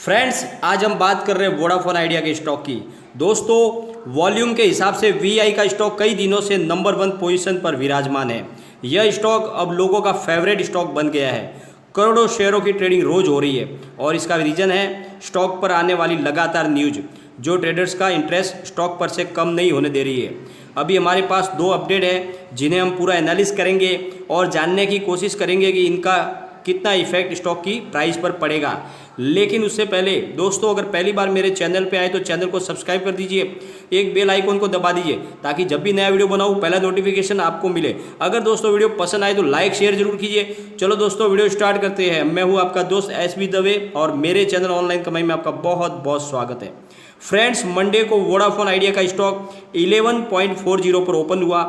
Friends, आज हम बात कर रहे हैं वोडाफोन आइडिया के स्टॉक की। दोस्तों, वॉल्यूम के हिसाब से वीआई का स्टॉक कई दिनों से नंबर 1 पोजीशन पर विराजमान है। यह स्टॉक अब लोगों का फेवरेट स्टॉक बन गया है। करोड़ों शेयरों की ट्रेडिंग रोज हो रही है और इसका रीज़न है स्टॉक पर आने वाली लगातार न्यूज, जो ट्रेडर्स का इंटरेस्ट स्टॉक पर से कम नहीं होने दे रही है। अभी हमारे पास 2 अपडेट है जिन्हें हम पूरा एनालिस करेंगे और जानने की कोशिश करेंगे कि इनका कितना इफेक्ट स्टॉक की प्राइस पर पड़ेगा। लेकिन उससे पहले दोस्तों, अगर पहली बार मेरे चैनल पे आए तो चैनल को सब्सक्राइब कर दीजिए, एक बेल आइकन को दबा दीजिए ताकि जब भी नया वीडियो बनाऊँ पहला नोटिफिकेशन आपको मिले। अगर दोस्तों वीडियो पसंद आए तो लाइक शेयर जरूर कीजिए। चलो दोस्तों, वीडियो स्टार्ट करते हैं। मैं हूँ आपका दोस्त SB दवे और मेरे चैनल ऑनलाइन कमाई में आपका बहुत बहुत स्वागत है। फ्रेंड्स, मंडे को वोडाफोन आइडिया का स्टॉक 11.40 पर ओपन हुआ,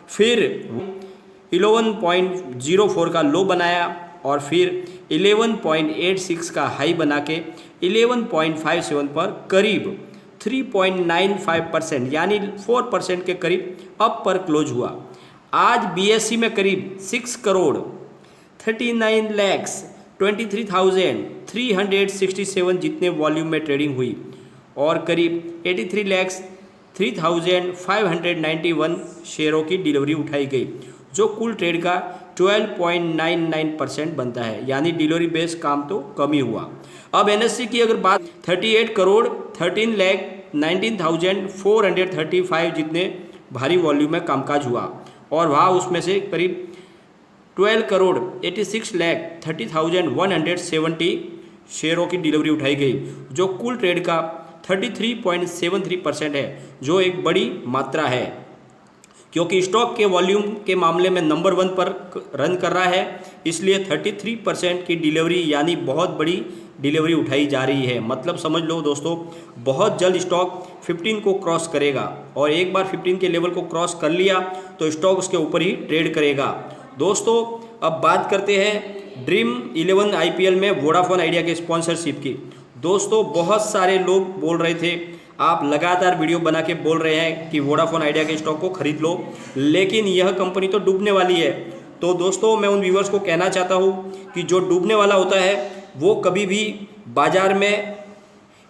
फिर 11.04 का लो बनाया और फिर 11.86 का हाई बना के 11.57 पर करीब 3.95% यानी 4% के करीब अप पर क्लोज हुआ। आज BSE में करीब 6,39,23,367 जितने वॉल्यूम में ट्रेडिंग हुई और करीब 83,03,591 शेयरों की डिलीवरी उठाई गई, जो कुल ट्रेड का 12.99% बनता है, यानी डिलीवरी बेस काम तो कम ही हुआ। अब NSE की अगर बात 38,13,19,435 जितने भारी वॉल्यूम में कामकाज हुआ और वहाँ उसमें से करीब 12,86,30,170 शेयरों की डिलीवरी उठाई गई, जो कुल ट्रेड का 33.73% है, जो एक बड़ी मात्रा है क्योंकि स्टॉक के वॉल्यूम के मामले में नंबर 1 पर रन कर रहा है। इसलिए 33% की डिलीवरी यानी बहुत बड़ी डिलीवरी उठाई जा रही है। मतलब समझ लो दोस्तों, बहुत जल्द स्टॉक 15 को क्रॉस करेगा और एक बार 15 के लेवल को क्रॉस कर लिया तो स्टॉक उसके ऊपर ही ट्रेड करेगा। दोस्तों, अब बात करते हैं ड्रीम 11 IPL में वोडाफोन आइडिया के स्पॉन्सरशिप की। दोस्तों, बहुत सारे लोग बोल रहे थे, आप लगातार वीडियो बना के बोल रहे हैं कि वोडाफोन आइडिया के स्टॉक को खरीद लो, लेकिन यह कंपनी तो डूबने वाली है। तो दोस्तों, मैं उन व्यूवर्स को कहना चाहता हूं कि जो डूबने वाला होता है वो कभी भी बाजार में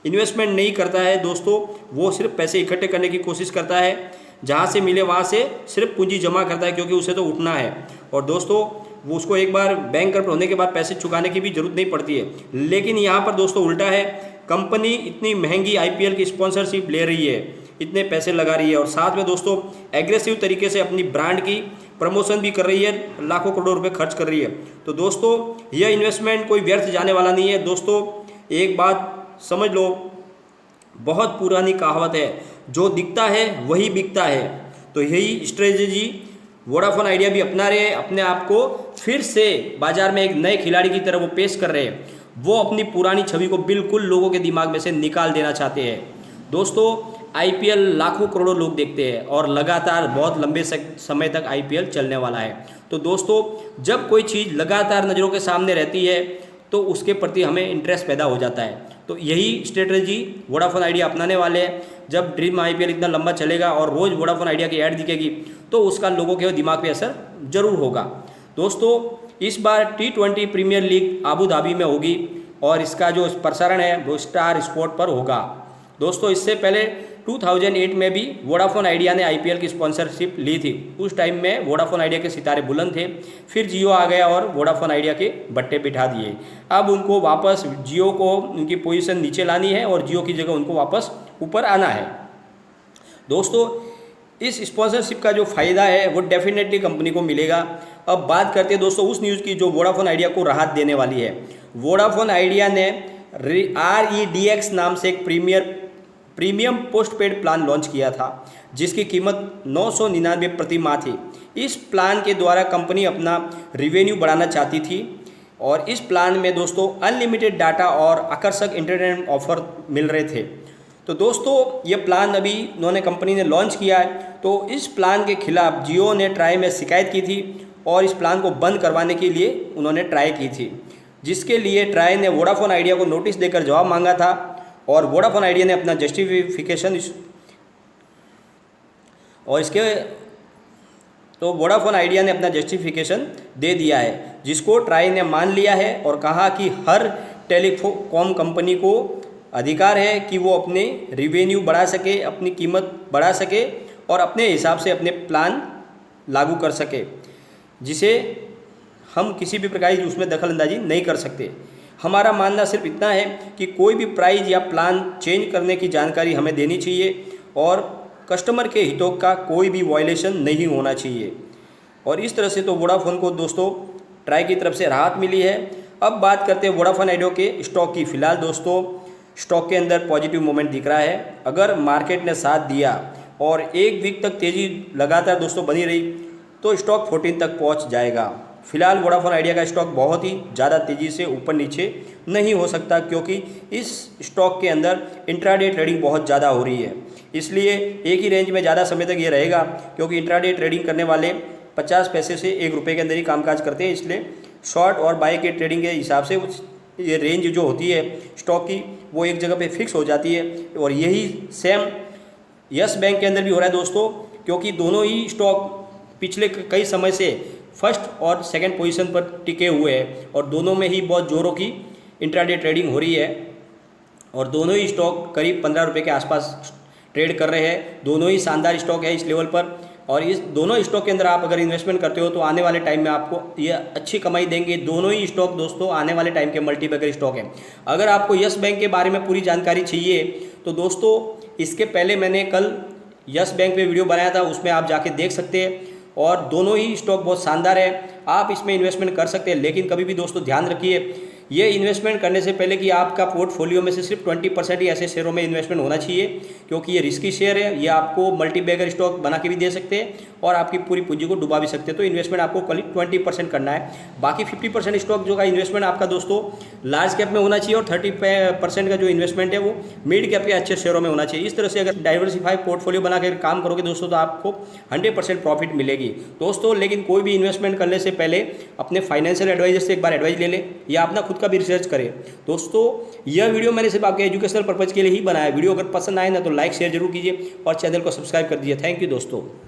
इन्वेस्टमेंट नहीं करता है। दोस्तों, वो सिर्फ पैसे इकट्ठे करने की कोशिश करता है, जहां से मिले वहां से सिर्फ पूंजी जमा करता है, क्योंकि उसे तो उठना है। और दोस्तों, वो उसको एक बार बैंक कर होने के बाद पैसे चुकाने की भी जरूरत नहीं पड़ती है। लेकिन यहाँ पर दोस्तों उल्टा है, कंपनी इतनी महंगी IPL की स्पॉन्सरशिप ले रही है, इतने पैसे लगा रही है और साथ में दोस्तों एग्रेसिव तरीके से अपनी ब्रांड की प्रमोशन भी कर रही है, लाखों करोड़ रुपए खर्च कर रही है। तो दोस्तों, यह इन्वेस्टमेंट कोई व्यर्थ जाने वाला नहीं है। दोस्तों, एक बात समझ लो, बहुत पुरानी कहावत है, जो दिखता है वही बिकता है। तो यही स्ट्रेटेजी वोडाफोन आइडिया भी अपना रहे हैं, अपने आप को फिर से बाजार में एक नए खिलाड़ी की तरह वो पेश कर रहे हैं। वो अपनी पुरानी छवि को बिल्कुल लोगों के दिमाग में से निकाल देना चाहते हैं। दोस्तों, IPL लाखों करोड़ों लोग देखते हैं और लगातार बहुत लंबे समय तक IPL चलने वाला है। तो दोस्तों, जब कोई चीज़ लगातार नज़रों के सामने रहती है तो उसके प्रति हमें इंटरेस्ट पैदा हो जाता है। तो यही स्ट्रेटजी वोडाफोन आइडिया अपनाने वाले हैं। जब ड्रीम IPL इतना लंबा चलेगा और रोज़ वोडाफोन आइडिया की ऐड दिखेगी तो उसका लोगों के दिमाग पे असर जरूर होगा। दोस्तों, इस बार T20 premier league Abu Dhabi में होगी और इसका जो प्रसारण है वो स्टार स्पोर्ट पर होगा। दोस्तों, इससे पहले 2008 में भी वोडाफोन आइडिया ने IPL की स्पॉन्सरशिप ली थी। उस टाइम में वोडाफोन आइडिया के सितारे बुलंद थे, फिर जियो आ गया और वोडाफोन आइडिया के बट्टे बिठा दिए। अब उनको वापस जियो को उनकी पोजीशन नीचे लानी है और जियो की जगह उनको वापस ऊपर आना है। दोस्तों, इस स्पॉन्सरशिप का जो फ़ायदा है वो डेफिनेटली कंपनी को मिलेगा। अब बात करते हैं दोस्तों उस न्यूज़ की जो वोडाफोन आइडिया को राहत देने वाली है। वोडाफोन आइडिया ने REDX नाम से एक प्रीमियम पोस्टपेड प्लान लॉन्च किया था, जिसकी कीमत 999 प्रति माह थी। इस प्लान के द्वारा कंपनी अपना रिवेन्यू बढ़ाना चाहती थी और इस प्लान में दोस्तों अनलिमिटेड डाटा और आकर्षक इंटरनेट ऑफर मिल रहे थे। तो दोस्तों, ये प्लान अभी कंपनी ने लॉन्च किया है। तो इस प्लान के खिलाफ जियो ने ट्राई में शिकायत की थी और इस प्लान को बंद करवाने के लिए उन्होंने ट्राई की थी, जिसके लिए ट्राई ने वोडाफोन आइडिया को नोटिस देकर जवाब मांगा था और वोडाफोन आइडिया ने अपना जस्टिफिकेशन वोडाफोन आइडिया ने अपना जस्टिफिकेशन दे दिया है, जिसको ट्राई ने मान लिया है और कहा कि हर टेलीकॉम कंपनी को अधिकार है कि वो अपने रिवेन्यू बढ़ा सके, अपनी कीमत बढ़ा सके और अपने हिसाब से अपने प्लान लागू कर सके, जिसे हम किसी भी प्रकार की उसमें दखल अंदाजी नहीं कर सकते। हमारा मानना सिर्फ इतना है कि कोई भी प्राइस या प्लान चेंज करने की जानकारी हमें देनी चाहिए और कस्टमर के हितों का कोई भी वायलेशन नहीं होना चाहिए। और इस तरह से तो वोडाफोन को दोस्तों ट्राई की तरफ से राहत मिली है। अब बात करते हैं वोडाफोन आइडिया के स्टॉक की। फिलहाल दोस्तों स्टॉक के अंदर पॉजिटिव मोमेंट दिख रहा है। अगर मार्केट ने साथ दिया और एक वीक तक तेज़ी लगातार दोस्तों बनी रही तो स्टॉक 14 तक पहुंच जाएगा। फिलहाल वोडाफोन आइडिया का स्टॉक बहुत ही ज़्यादा तेज़ी से ऊपर नीचे नहीं हो सकता, क्योंकि इस स्टॉक के अंदर इंट्राडे ट्रेडिंग बहुत ज़्यादा हो रही है। इसलिए एक ही रेंज में ज़्यादा समय तक ये रहेगा, क्योंकि इंट्राडे ट्रेडिंग करने वाले 50 पैसे से 1 रुपये के अंदर ही कामकाज करते हैं। इसलिए शॉर्ट और बाय के ट्रेडिंग के हिसाब से ये रेंज जो होती है स्टॉक की वो एक जगह पे फिक्स हो जाती है। और यही सेम यस बैंक के अंदर भी हो रहा है दोस्तों, क्योंकि दोनों ही स्टॉक पिछले कई समय से फर्स्ट और सेकंड पोजीशन पर टिके हुए हैं और दोनों में ही बहुत जोरों की इंट्राडे ट्रेडिंग हो रही है और दोनों ही स्टॉक करीब 15 रुपये के आसपास ट्रेड कर रहे हैं। दोनों ही शानदार स्टॉक है इस लेवल पर और इस दोनों स्टॉक के अंदर आप अगर इन्वेस्टमेंट करते हो तो आने वाले टाइम में आपको ये अच्छी कमाई देंगे। दोनों ही स्टॉक दोस्तों आने वाले टाइम के मल्टीबैगर स्टॉक हैं। अगर आपको यस बैंक के बारे में पूरी जानकारी चाहिए तो दोस्तों इसके पहले मैंने कल यस बैंक पे वीडियो बनाया था, उसमें आप जाके देख सकते हैं और दोनों ही स्टॉक बहुत शानदार है। आप इसमें इन्वेस्टमेंट कर सकते हैं, लेकिन कभी भी दोस्तों ध्यान रखिए ये इन्वेस्टमेंट करने से पहले कि आपका पोर्टफोलियो में से सिर्फ 20% ही ऐसे शेयरों में इन्वेस्टमेंट होना चाहिए, क्योंकि ये रिस्की शेयर है। ये आपको मल्टीबैगर स्टॉक बना के भी दे सकते हैं और आपकी पूरी पूंजी को डुबा भी सकते हैं। तो इन्वेस्टमेंट आपको करीब 20% करना है। बाकी 50% स्टॉक जो का इन्वेस्टमेंट आपका दोस्तों लार्ज कैप में होना चाहिए और 30% का जो इन्वेस्टमेंट है वो मिड कैप के अच्छे शेयरों में होना चाहिए। इस तरह से अगर डाइवर्सिफाई पोर्टफोलियो बना कर काम करोगे दोस्तों तो आपको 100% प्रॉफिट मिलेगी दोस्तों। लेकिन कोई भी इन्वेस्टमेंट करने से पहले अपने फाइनेंशियल एडवाइजर से एक बार एडवाइस ले ले या अपना खुद का भी रिसर्च करें दोस्तों। यह वीडियो मैंने सिर्फ आपके एजुकेशनल पर्पज के लिए ही बनाया। वीडियो अगर पसंद आए ना तो लाइक शेयर जरूर कीजिए और चैनल को सब्सक्राइब कर दीजिए। थैंक यू दोस्तों।